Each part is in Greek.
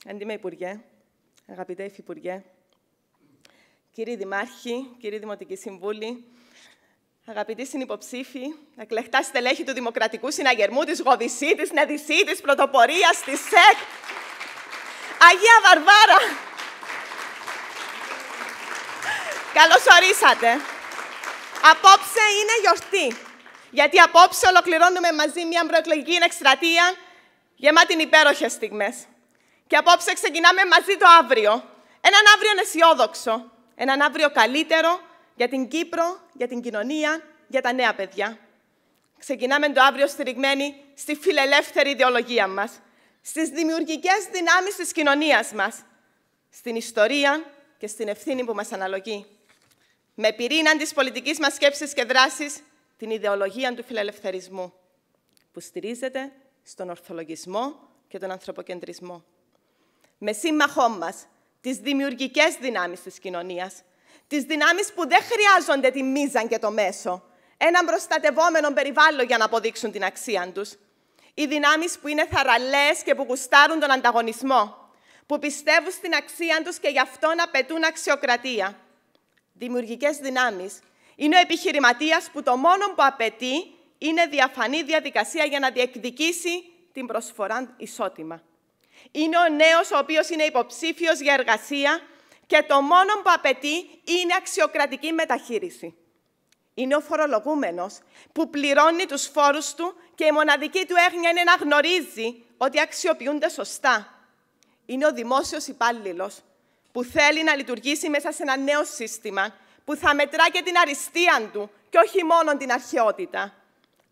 Έντιμε Υπουργέ, αγαπητέ Υφυπουργέ, κύριοι Δημάρχοι, κύριοι Δημοτικοί Συμβούλοι, αγαπητοί συνυποψήφοι, εκλεκτά στελέχη του Δημοκρατικού Συναγερμού, της ΓΟΔΙΣΗ, της ΝΕΔΙΣΗ, της Πρωτοπορίας, της ΣΕΚ, Αγία Βαρβάρα, καλώς ορίσατε. Απόψε είναι γιορτή, γιατί απόψε ολοκληρώνουμε μαζί μια προεκλογική εκστρατεία γεμάτη υπέροχες στιγμές. Και απόψε ξεκινάμε μαζί το αύριο. Έναν αύριο αισιόδοξο, έναν αύριο καλύτερο για την Κύπρο, για την κοινωνία, για τα νέα παιδιά. Ξεκινάμε το αύριο στηριγμένοι στη φιλελεύθερη ιδεολογία μας, στις δημιουργικές δυνάμεις της κοινωνίας μας, στην ιστορία και στην ευθύνη που μας αναλογεί. Με πυρήνα της πολιτικής μας σκέψης και δράσης, την ιδεολογία του φιλελευθερισμού, που στηρίζεται στον ορθολογισμό και τον ανθρωποκεντρισμό. Με σύμμαχό μας τις δημιουργικές δυνάμεις της κοινωνίας, τις δυνάμεις που δεν χρειάζονται τη μίζαν και το μέσο, έναν προστατευόμενο περιβάλλον για να αποδείξουν την αξία τους. Οι δυνάμεις που είναι θαραλέες και που γουστάρουν τον ανταγωνισμό, που πιστεύουν στην αξία τους και γι' αυτόν απαιτούν αξιοκρατία. Δημιουργικές δυνάμεις είναι ο επιχειρηματίας που το μόνο που απαιτεί είναι διαφανή διαδικασία για να διεκδικήσει την προσφορά ισότιμα. Είναι ο νέος ο οποίος είναι υποψήφιος για εργασία και το μόνο που απαιτεί είναι αξιοκρατική μεταχείριση. Είναι ο φορολογούμενος που πληρώνει τους φόρους του και η μοναδική του έγνοια είναι να γνωρίζει ότι αξιοποιούνται σωστά. Είναι ο δημόσιος υπάλληλος που θέλει να λειτουργήσει μέσα σε ένα νέο σύστημα που θα μετρά και την αριστεία του και όχι μόνο την αρχαιότητα.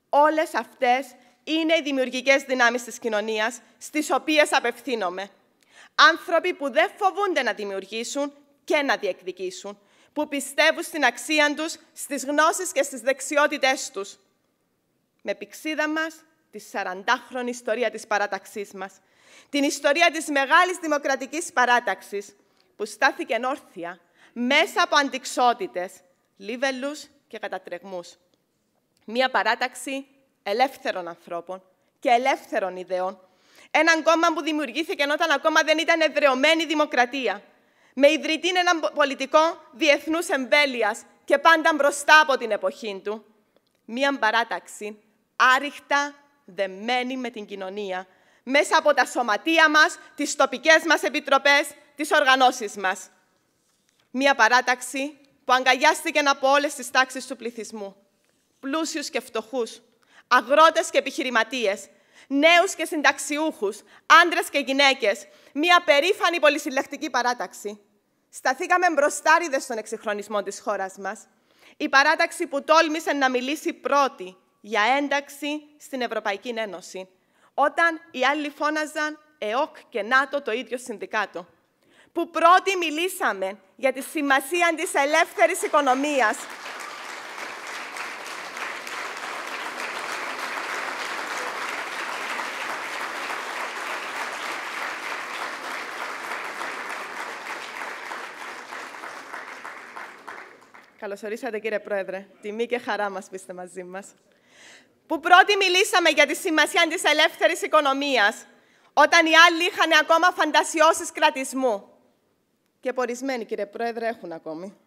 Όλες αυτές είναι οι δημιουργικές δυνάμεις της κοινωνίας στις οποίες απευθύνομαι. Άνθρωποι που δεν φοβούνται να δημιουργήσουν και να διεκδικήσουν, που πιστεύουν στην αξία τους, στις γνώσεις και στις δεξιότητές τους. Με πηξίδα μας τη 40χρονη ιστορία της παράταξής μας, την ιστορία της μεγάλης δημοκρατικής παράταξης, που στάθηκε όρθια μέσα από αντιξότητες, λίβελους και κατατρεγμούς. Μία παράταξη ελεύθερων ανθρώπων και ελεύθερων ιδεών. Έναν κόμμα που δημιουργήθηκε όταν ακόμα δεν ήταν εδραιωμένη δημοκρατία, με ιδρυτή έναν πολιτικό διεθνούς εμβέλειας και πάντα μπροστά από την εποχή του. Μία παράταξη άρρηκτα δεμένη με την κοινωνία, μέσα από τα σωματεία μας, τις τοπικές μας επιτροπές, τις οργανώσεις μας. Μία παράταξη που αγκαλιάστηκε από όλες τις τάξεις του πληθυσμού. Πλούσιους και φτωχούς, αγρότες και επιχειρηματίες, νέους και συνταξιούχους, άντρες και γυναίκες. Μία περήφανη πολυσυλλεκτική παράταξη. Σταθήκαμε μπροστάριδες στον εξυγχρονισμό της χώρας μας. Η παράταξη που τόλμησε να μιλήσει πρώτη για ένταξη στην Ευρωπαϊκή Ένωση, όταν οι άλλοι φώναζαν ΕΟΚ και ΝΑΤΟ το ίδιο συνδικάτο. Που πρώτοι μιλήσαμε για τη σημασία της ελεύθερης οικονομίας. Καλώς ορίσατε, κύριε Πρόεδρε. Τιμή και χαρά μας που είστε μαζί μας. Που πρώτοι μιλήσαμε για τη σημασία της ελεύθερης οικονομίας, όταν οι άλλοι είχαν ακόμα φαντασιώσεις κρατισμού. Και πορισμένοι, κύριε Πρόεδρε, έχουν ακόμη.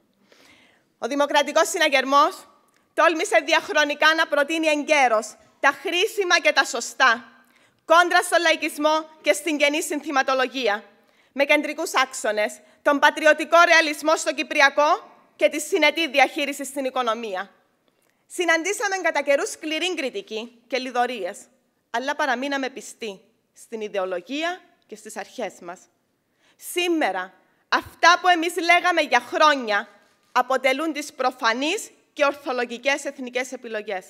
Ο Δημοκρατικός Συναγερμός τόλμησε διαχρονικά να προτείνει εγκαίρως τα χρήσιμα και τα σωστά, κόντρα στον λαϊκισμό και στην κενή συνθηματολογία, με κεντρικούς άξονες τον πατριωτικό ρεαλισμό στο Κυπριακό και τη συνετή διαχείριση στην οικονομία. Συναντήσαμε κατά καιρούς σκληρή κριτική και λιδωρίες, αλλά παραμείναμε πιστοί στην ιδεολογία και στις αρχές μας. Σήμερα, αυτά που εμείς λέγαμε για χρόνια αποτελούν τις προφανείς και ορθολογικές εθνικές επιλογές.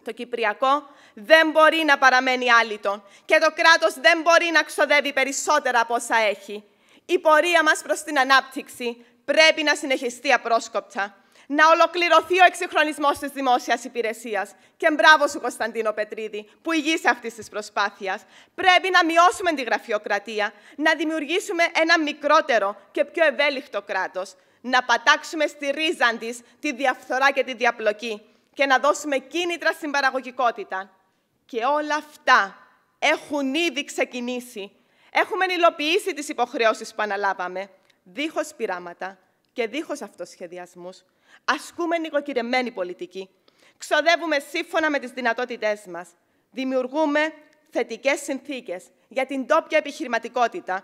Το Κυπριακό δεν μπορεί να παραμένει άλυτο και το κράτος δεν μπορεί να ξοδεύει περισσότερα από όσα έχει. Η πορεία μας προς την ανάπτυξη πρέπει να συνεχιστεί απρόσκοπτα. Να ολοκληρωθεί ο εξυγχρονισμός της δημόσιας υπηρεσίας. Και μπράβο σου, Κωνσταντίνο Πετρίδη, που ηγείσαι αυτής της προσπάθειας. Πρέπει να μειώσουμε τη γραφειοκρατία, να δημιουργήσουμε ένα μικρότερο και πιο ευέλικτο κράτος, να πατάξουμε στη ρίζα της τη διαφθορά και τη διαπλοκή και να δώσουμε κίνητρα στην παραγωγικότητα. Και όλα αυτά έχουν ήδη ξεκινήσει. έχουμε υλοποιήσει τις υποχρεώσεις που αναλάβαμε, δίχως πειράματα και δίχως αυτοσχεδιασμούς. Ασκούμε νοικοκυρεμένη πολιτική. Ξοδεύουμε σύμφωνα με τις δυνατότητές μας. Δημιουργούμε θετικές συνθήκες για την τόπια επιχειρηματικότητα,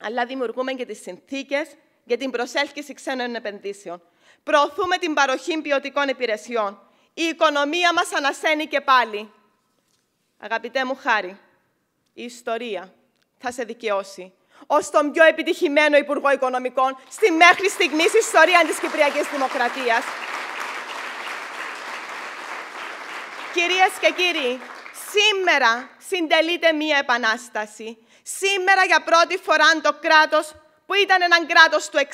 αλλά δημιουργούμε και τις συνθήκες για την προσέλκυση ξένων επενδύσεων. Προωθούμε την παροχή ποιοτικών υπηρεσιών. Η οικονομία μας ανασένει και πάλι. Αγαπητέ μου Χάρη, η ιστορία θα σε δικαιώσει ως τον πιο επιτυχημένο Υπουργό Οικονομικών στη μέχρι στιγμής ιστορία της Κυπριακής Δημοκρατίας. Κυρίες και κύριοι, σήμερα συντελείται μία επανάσταση. Σήμερα για πρώτη φορά το κράτος που ήταν ένα κράτος του 60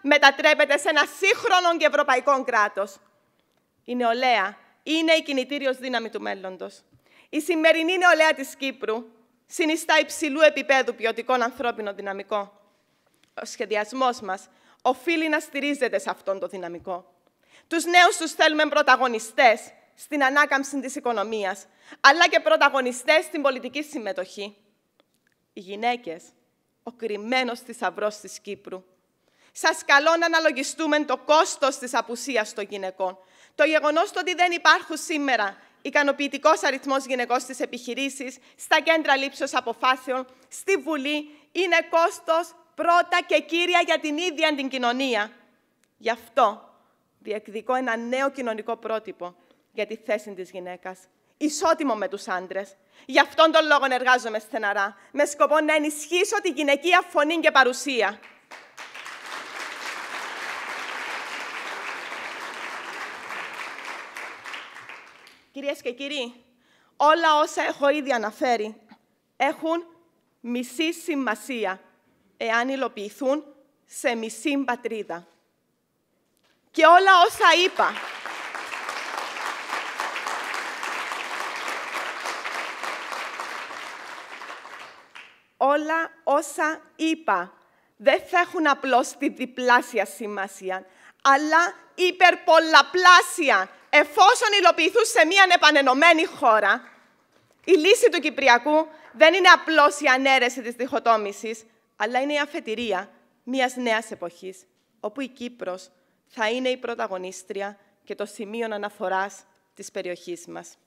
μετατρέπεται σε ένα σύγχρονο και ευρωπαϊκό κράτος. Η νεολαία είναι η κινητήριος δύναμη του μέλλοντος. Η σημερινή νεολαία της Κύπρου συνιστά υψηλού επίπεδου ποιοτικών ανθρώπινο δυναμικό. Ο σχεδιασμός μας οφείλει να στηρίζεται σε αυτόν το δυναμικό. Τους νέους τους θέλουμε πρωταγωνιστές στην ανάκαμψη της οικονομίας, αλλά και πρωταγωνιστές στην πολιτική συμμετοχή. Οι γυναίκες, ο κρυμμένος θησαυρός της Κύπρου. Σας καλώ να αναλογιστούμε το κόστος της απουσίας των γυναικών. Το γεγονός ότι δεν υπάρχουν σήμερα ικανοποιητικός αριθμός γυναικών στις επιχειρήσεις, στα κέντρα λήψεως αποφάσεων, στη Βουλή, είναι κόστος πρώτα και κύρια για την ίδια την κοινωνία. Γι' αυτό διεκδικώ ένα νέο κοινωνικό πρότυπο για τη θέση της γυναίκας, ισότιμο με τους άντρες. Γι' αυτόν τον λόγο εργάζομαι στεναρά, με σκοπό να ενισχύσω τη γυναικεία φωνή και παρουσία. Κυρίες και κύριοι, όλα όσα έχω ήδη αναφέρει έχουν μισή σημασία εάν υλοποιηθούν σε μισή πατρίδα. Και όλα όσα είπα δεν θα έχουν απλώς τη διπλάσια σημασία, αλλά υπερπολαπλάσια, εφόσον υλοποιηθούν σε μια επανενωμένη χώρα. Η λύση του Κυπριακού δεν είναι απλώς η ανέρεση της διχοτόμησης, αλλά είναι η αφετηρία μιας νέας εποχής, όπου η Κύπρος θα είναι η πρωταγωνίστρια και το σημείο αναφοράς της περιοχής μας.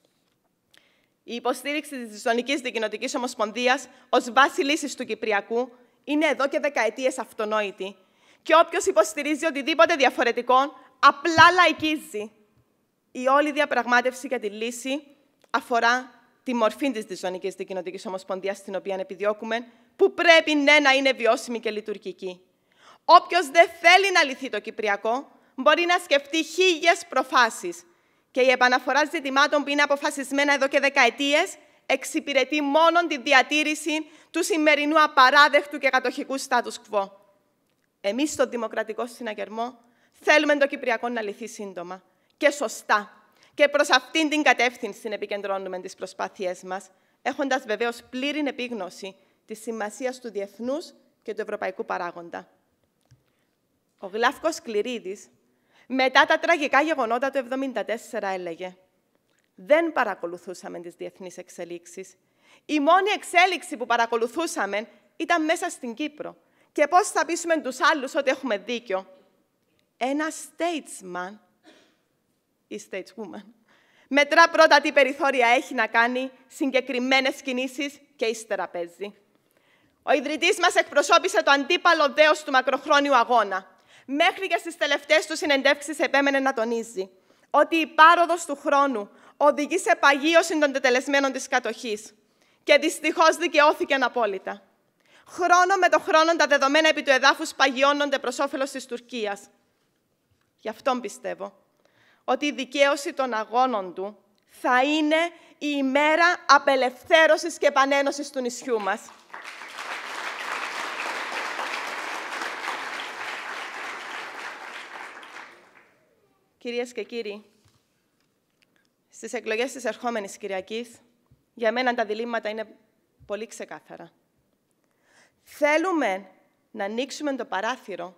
Η υποστήριξη της Ζωνικής Δικοινοτικής Ομοσπονδίας ως βάση λύσης του Κυπριακού είναι εδώ και δεκαετίες αυτονόητη. Και όποιος υποστηρίζει οτιδήποτε διαφορετικό, απλά λαϊκίζει. Η όλη διαπραγμάτευση για τη λύση αφορά τη μορφή της Ζωνικής Δικοινοτικής Ομοσπονδίας, την οποία επιδιώκουμε, που πρέπει να είναι βιώσιμη και λειτουργική. Όποιος δεν θέλει να λυθεί το Κυπριακό, μπορεί να σκεφτεί 1000 προφάσεις. Και η επαναφορά ζητημάτων που είναι αποφασισμένα εδώ και δεκαετίες εξυπηρετεί μόνο τη διατήρηση του σημερινού απαράδεκτου και κατοχικού status quo. Εμείς, στον Δημοκρατικό Συναγερμό, θέλουμε το Κυπριακό να λυθεί σύντομα και σωστά. Και προς αυτήν την κατεύθυνση επικεντρώνουμε τις προσπάθειές μας, έχοντας βεβαίως πλήρη επίγνωση της σημασίας του διεθνούς και του ευρωπαϊκού παράγοντα. Ο Γλάφκος Κληρίδης, μετά τα τραγικά γεγονότα του 1974, έλεγε «Δεν παρακολουθούσαμε τις διεθνείς εξελίξεις. Η μόνη εξέλιξη που παρακολουθούσαμε ήταν μέσα στην Κύπρο. Και πώς θα πείσουμε τους άλλους ότι έχουμε δίκιο. Ένα statesman ή stateswoman μετρά πρώτα τι περιθώρια έχει να κάνει συγκεκριμένες κινήσεις και ύστερα παίζει». Ο ιδρυτής μας εκπροσώπησε το αντίπαλο δέος του μακροχρόνιου αγώνα. Μέχρι και στις τελευταίες του συνεντεύξεις επέμενε να τονίζει ότι η πάροδος του χρόνου οδηγεί σε παγίωση των τετελεσμένων της κατοχής. Και δυστυχώς δικαιώθηκε απόλυτα. Χρόνο με το χρόνο τα δεδομένα επί του εδάφους παγιώνονται προς όφελος της Τουρκίας. Γι' αυτόν πιστεύω ότι η δικαίωση των αγώνων του θα είναι η ημέρα απελευθέρωσης και επανένωσης του νησιού μας. Κυρίες και κύριοι, στις εκλογές της ερχόμενης Κυριακής, για μένα τα διλήμματα είναι πολύ ξεκάθαρα. Θέλουμε να ανοίξουμε το παράθυρο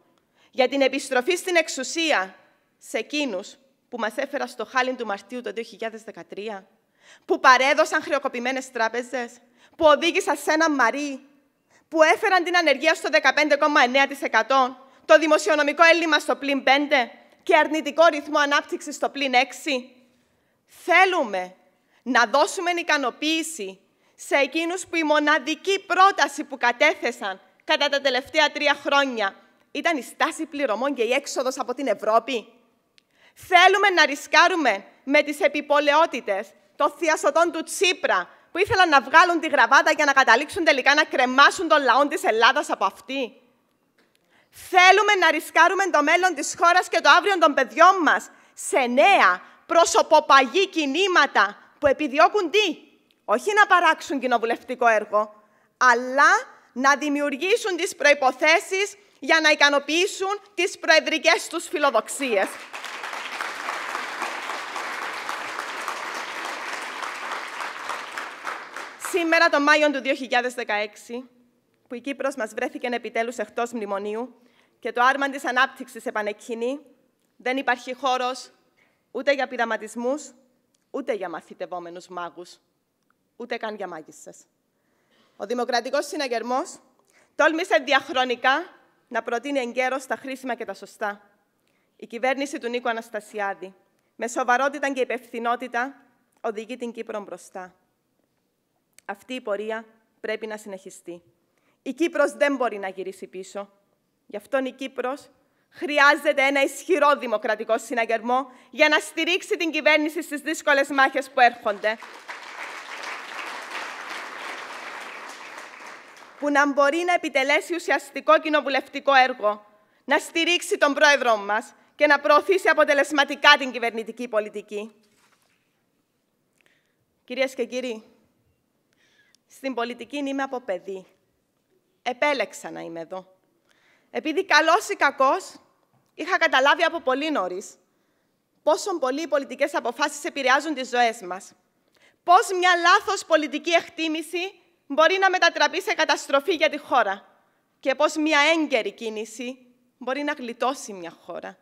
για την επιστροφή στην εξουσία σε εκείνους που μας έφεραν στο χάλιν του Μαρτίου το 2013, που παρέδωσαν χρεοκοπημένες τράπεζες, που οδήγησαν σε ένα Μαρί, που έφεραν την ανεργία στο 15,9%, το δημοσιονομικό έλλειμμα στο +5% και αρνητικό ρυθμό ανάπτυξης στο +6%. Θέλουμε να δώσουμε ικανοποίηση σε εκείνους που η μοναδική πρόταση που κατέθεσαν κατά τα τελευταία 3 χρόνια ήταν η στάση πληρωμών και η έξοδος από την Ευρώπη. Θέλουμε να ρισκάρουμε με τις επιπολαιότητες των θειασωτών του Τσίπρα που ήθελαν να βγάλουν τη γραβάτα για να καταλήξουν τελικά να κρεμάσουν τον λαό της Ελλάδας από αυτή. Θέλουμε να ρισκάρουμε το μέλλον της χώρας και το αύριο των παιδιών μας σε νέα προσωποπαγή κινήματα που επιδιώκουν τι? Όχι να παράξουν κοινοβουλευτικό έργο, αλλά να δημιουργήσουν τις προϋποθέσεις για να ικανοποιήσουν τις προεδρικές τους φιλοδοξίες. Σήμερα, τον Μάιο του 2016, που η Κύπρος μας βρέθηκε επιτέλους εκτός μνημονίου και το άρμα της ανάπτυξης επανεκκινεί, δεν υπάρχει χώρος ούτε για πειραματισμούς, ούτε για μαθητευόμενους μάγους, ούτε καν για μάγισσες. Ο Δημοκρατικός Συναγερμός τόλμησε διαχρονικά να προτείνει εγκαίρως τα χρήσιμα και τα σωστά. Η κυβέρνηση του Νίκου Αναστασιάδη, με σοβαρότητα και υπευθυνότητα, οδηγεί την Κύπρο μπροστά. Αυτή η πορεία πρέπει να συνεχιστεί. Η Κύπρος δεν μπορεί να γυρίσει πίσω. Γι' αυτό η Κύπρος χρειάζεται ένα ισχυρό δημοκρατικό συναγερμό για να στηρίξει την κυβέρνηση στις δύσκολες μάχες που έρχονται. Που να μπορεί να επιτελέσει ουσιαστικό κοινοβουλευτικό έργο, να στηρίξει τον πρόεδρο μας και να προωθήσει αποτελεσματικά την κυβερνητική πολιτική. Κυρίες και κύριοι, στην πολιτική είμαι από παιδί. Επέλεξα να είμαι εδώ. Επειδή καλός ή κακός, είχα καταλάβει από πολύ νωρίς πόσο πολύ οι πολιτικές αποφάσεις επηρεάζουν τις ζωές μας. Πώς μια λάθος πολιτική εκτίμηση μπορεί να μετατραπεί σε καταστροφή για τη χώρα και πώς μια έγκαιρη κίνηση μπορεί να γλιτώσει μια χώρα.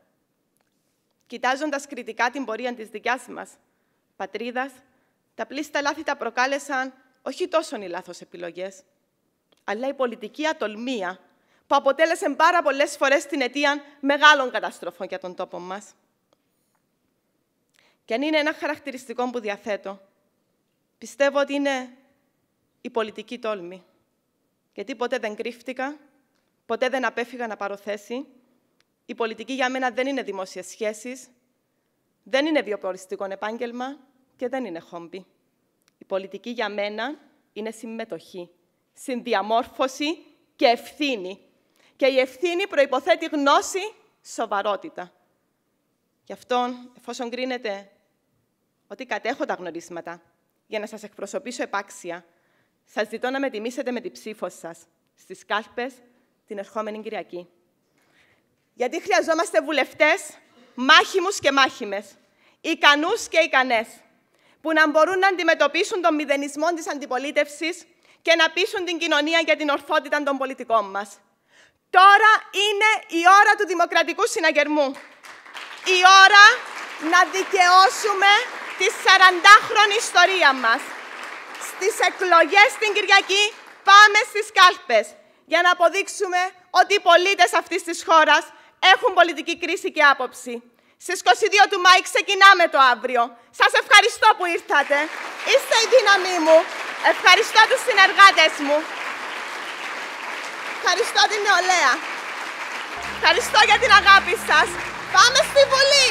Κοιτάζοντας κριτικά την πορεία της δικιάς μας πατρίδας, τα πλήστα λάθη τα προκάλεσαν όχι τόσο οι λάθος επιλογές, αλλά η πολιτική ατολμία που αποτέλεσε πάρα πολλές φορές την αιτία μεγάλων καταστροφών για τον τόπο μας. Και αν είναι ένα χαρακτηριστικό που διαθέτω, πιστεύω ότι είναι η πολιτική τόλμη. Γιατί ποτέ δεν κρύφτηκα, ποτέ δεν απέφυγα να πάρω θέση. Η πολιτική για μένα δεν είναι δημόσιες σχέσεις, δεν είναι βιοποριστικό επάγγελμα και δεν είναι χόμπι. Η πολιτική για μένα είναι συμμετοχή, συνδιαμόρφωση και ευθύνη. Και η ευθύνη προϋποθέτει γνώση, σοβαρότητα. Γι' αυτό, εφόσον κρίνετε ότι κατέχω τα γνωρίσματα για να σας εκπροσωπήσω επάξια, σας ζητώ να με τιμήσετε με την ψήφο σας στις κάλπες την ερχόμενη Κυριακή. Γιατί χρειαζόμαστε βουλευτές μάχημους και μάχημες, ικανούς και ικανές, που να μπορούν να αντιμετωπίσουν τον μηδενισμό της αντιπολίτευσης και να πείσουν την κοινωνία για την ορθότητα των πολιτικών μας. Τώρα είναι η ώρα του δημοκρατικού συναγερμού. Η ώρα να δικαιώσουμε τη 40χρονη ιστορία μας. Στις εκλογές την Κυριακή πάμε στις κάλπες για να αποδείξουμε ότι οι πολίτες αυτής της χώρας έχουν πολιτική κρίση και άποψη. Στις 22 του Μάη ξεκινάμε το αύριο. Σας ευχαριστώ που ήρθατε. Είστε η δύναμή μου. Ευχαριστώ τους συνεργάτες μου. Ευχαριστώ την νεολαία. Ευχαριστώ για την αγάπη σας. Πάμε στη Βουλή!